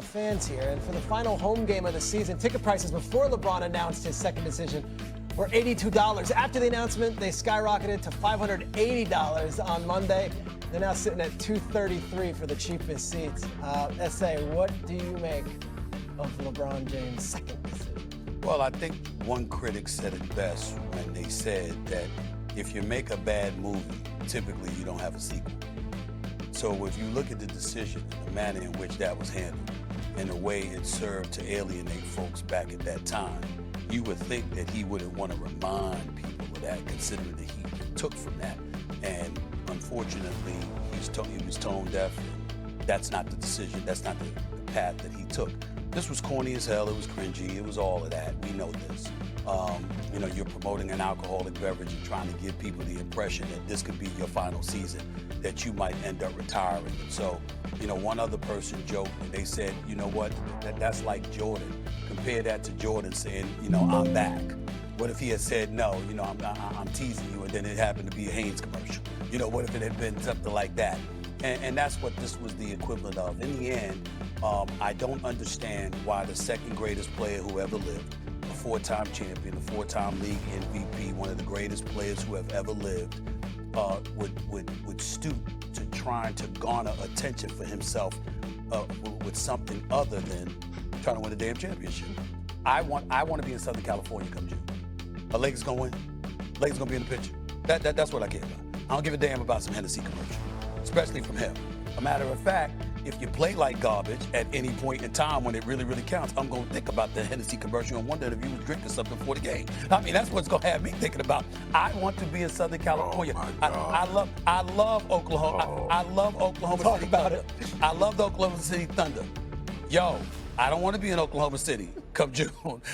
Fans here, and for the final home game of the season, ticket prices before LeBron announced his second decision were $82. After the announcement, they skyrocketed to $580 on Monday. They're now sitting at $233 for the cheapest seats. SA, what do you make of LeBron James' second decision? Well, I think one critic said it best when they said that if you make a bad movie, typically you don't have a sequel. So if you look at the decision, the manner in which that was handled, and the way it served to alienate folks back at that time, you would think that he wouldn't want to remind people of that, considering the heat he took from that. And unfortunately, he was tone deaf. That's not the decision. That's not the path that he took. This was corny as hell. It was cringy. It was all of that. We know this. You're promoting an alcoholic beverage and trying to give people the impression that this could be your final season, that you might end up retiring. And so, one other person joked and they said, you know what, that's like Jordan. Compare that to Jordan saying, I'm back. What if he had said, no, I'm teasing you, and then it happened to be a Hanes commercial? What if it had been something like that? And that's what this was the equivalent of. In the end, I don't understand why the second greatest player who ever lived, a four-time champion, a four-time league MVP, one of the greatest players who have ever lived, would stoop to trying to garner attention for himself with something other than trying to win a damn championship. I want to be in Southern California come June. A Lakers gonna win. Lakers gonna be in the picture. That's what I care about. I don't give a damn about some Hennessy commercial, especially from him. A matter of fact, if you play like garbage at any point in time when it really, really counts, I'm going to think about the Hennessy commercial and wonder if you was drinking something before the game. I mean, that's what's going to have me thinking about. I want to be in Southern California. I love Oklahoma. I love Oklahoma City Thunder. I love the Oklahoma City Thunder. Yo, I don't want to be in Oklahoma City come June.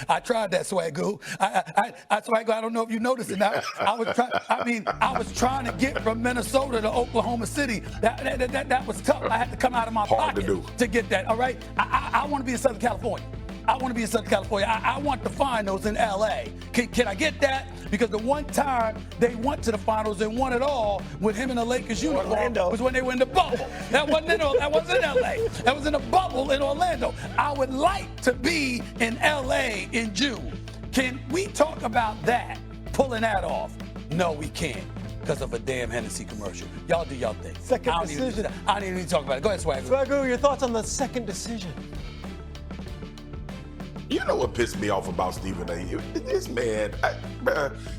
I tried that, Swagoo. Swagoo, I don't know if you noticed it now. I was trying to get from Minnesota to Oklahoma City. That was tough. I had to come out of my pocket to get that, all right? I want to be in Southern California. I want to be in Southern California. I want the finals in L.A. Can I get that? Because the one time they went to the finals and won it all with him in the Lakers uniform was when they were in the bubble. That wasn't in L.A. That was in a bubble in Orlando. I would like to be in L.A. in June. Can we talk about that, pulling that off? No, we can't, because of a damn Hennessy commercial. Y'all do y'all thing. Second decision. I don't even need to talk about it. Go ahead, Swagoo. Swagoo, your thoughts on the second decision? You know what pissed me off about Stephen A? This man,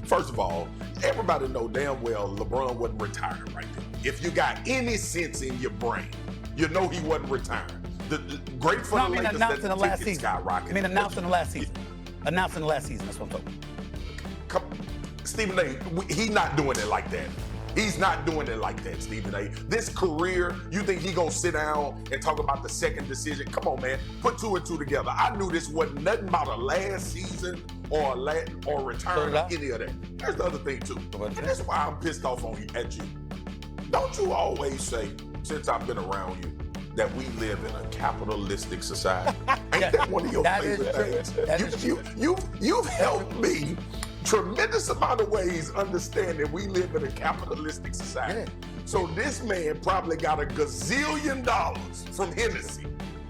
first of all, everybody know damn well LeBron wasn't retiring right there. If you got any sense in your brain, you know he wasn't retiring. The great for the Lakers that the tickets skyrocketed. I mean, announced in the last season. Announced in the last season, that's what I'm talking about. Stephen A, he's not doing it like that. He's not doing it like that, Stephen A. This career, you think he gonna sit down and talk about the second decision? Come on, man. Put two and two together. I knew this wasn't nothing about a last season or return or any of that. There's the other thing, too. And that's why I'm pissed off at you. Don't you always say, since I've been around you, that we live in a capitalistic society? Ain't that one of your favorite things? You've helped me tremendous amount of ways understand that we live in a capitalistic society. Yeah. So this man probably got $1 gazillion from Hennessy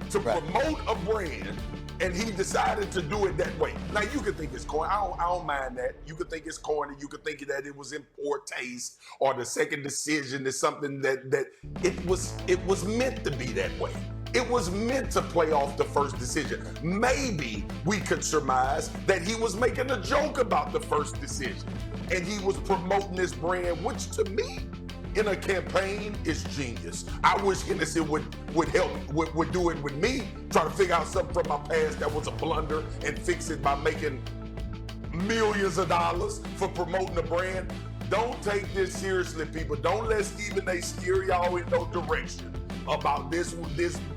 to promote a brand, and he decided to do it that way. Now you could think it's corny. I don't mind that. You could think it's corny. You could think that it was in poor taste, or the second decision is something that it was meant to be that way. It was meant to play off the first decision. Maybe we could surmise that he was making a joke about the first decision, and he was promoting this brand, which to me, in a campaign, is genius. I wish Hennessy would do it with me, try to figure out something from my past that was a blunder and fix it by making millions of dollars for promoting a brand. Don't take this seriously, people. Don't let Stephen A. steer y'all in no direction about this.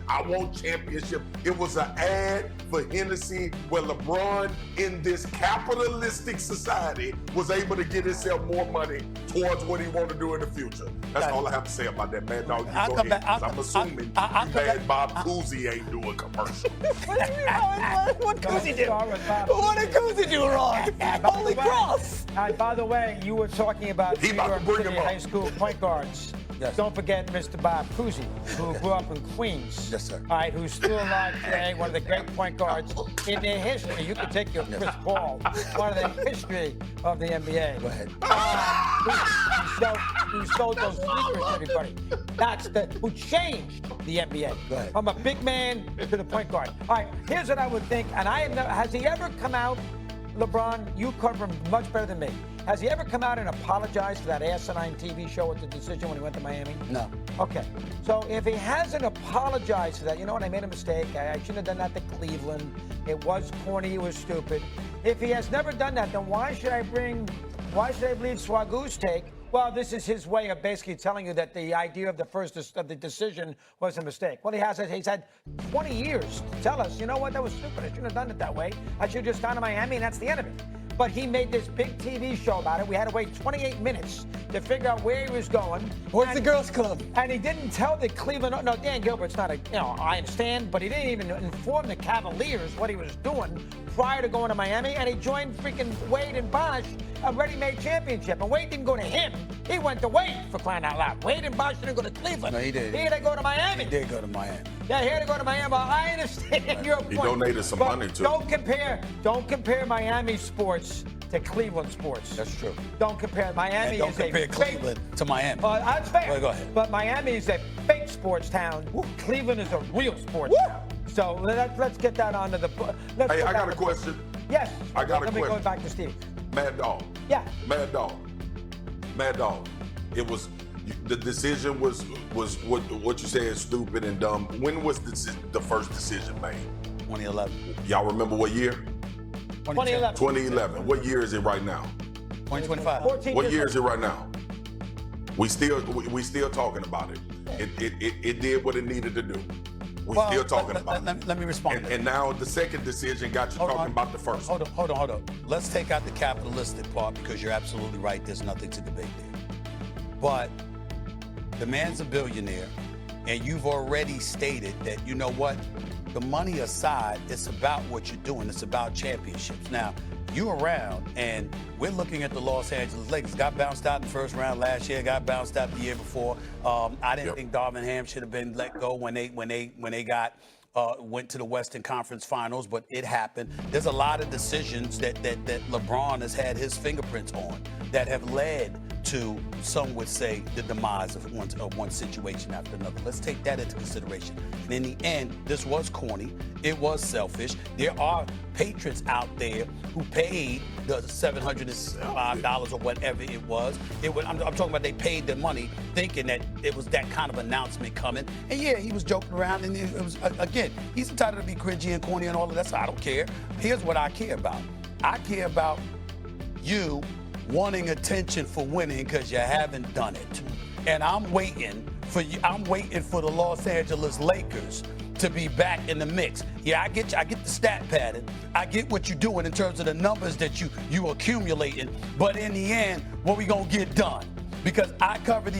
I want championship. It was an ad for Hennessy where LeBron, in this capitalistic society, was able to get himself more money towards what he wanted to do in the future. That's all I have to say about that, man. Dog, I'm assuming Mad Bob Cousy ain't doing commercial. What do you mean? What Cousy do? What did Cousy do wrong? Holy cross! By the way, you were talking about New York City high school point guards. Yes. Don't forget Mr. Bob Cousy, who grew up in Queens. Yes, Yes, sir. All right, who's still alive today, one of the great point guards in the history. You can take your Chris Paul, one of the history of the NBA. Go ahead. Who sold those sneakers to everybody. Who changed the NBA. Go ahead. From a big man to the point guard. All right, here's what I would think, and has he ever come out, LeBron, you cover him much better than me. Has he ever come out and apologized for that asinine TV show with the decision when he went to Miami? No. Okay. So if he hasn't apologized for that, you know what, I made a mistake. I shouldn't have done that to Cleveland. It was corny, it was stupid. If he has never done that, then why should I believe Swagoo's take? Well, this is his way of basically telling you that the idea of the decision was a mistake. Well, he's had 20 years to tell us, you know what, that was stupid. I shouldn't have done it that way. I should have just gone to Miami, and that's the end of it. But he made this big TV show about it. We had to wait 28 minutes to figure out where he was going. Where's the girls' club? And he didn't tell the Cleveland. No, Dan Gilbert's not I understand, but he didn't even inform the Cavaliers what he was doing prior to going to Miami. And he joined freaking Wade and Bosh, a ready-made championship. And Wade didn't go to him. He went to Wade, for crying out loud. Wade and Bosh didn't go to Cleveland. No, he did. He had to go to Miami. He did go to Miami. Yeah, he had to go to Miami. Well, I understand your point. He donated some money too. Don't compare Miami sports to Cleveland sports. That's true. Don't compare. Miami Don't is compare a Cleveland to Miami. That's fair. Well, go ahead. But Miami is a fake sports town. Cleveland is a real sports town. So let's get that onto the. Hey, I got a question. Yes. I got a question. Going back to Steve. Mad Dog. Yeah. Mad Dog. It was the decision was what you say is stupid and dumb. When was the first decision made? 2011. Y'all remember what year? 2011. 2011. What year is it right now? 2025. 14 What years year is it right now? We still talking about it. It did what it needed to do. We still talking about it. Let me respond. And now the second decision got you talking about the first. Hold on. Let's take out the capitalistic part because you're absolutely right. There's nothing to debate there. But the man's a billionaire, and you've already stated that, you know what? The money aside, it's about what you're doing. It's about championships. Now, you're around, and we're looking at the Los Angeles Lakers. Got bounced out in the first round last year. Got bounced out the year before. I didn't think Darvin Ham should have been let go when they went to the Western Conference Finals, but it happened. There's a lot of decisions that LeBron has had his fingerprints on that have led to, some would say, the demise of one situation after another. Let's take that into consideration. And in the end, this was corny. It was selfish. There are patrons out there who paid the $705 or whatever it was. I'm talking about they paid the money thinking that it was that kind of announcement coming. And yeah, he was joking around, and it was, again, he's entitled to be cringy and corny and all of that, so I don't care. Here's what I care about. I care about you wanting attention for winning because you haven't done it. And I'm waiting for the Los Angeles Lakers to be back in the mix. Yeah, I get the stat pattern. I get what you're doing in terms of the numbers that you accumulating. But in the end, what we gonna get done? Because I cover the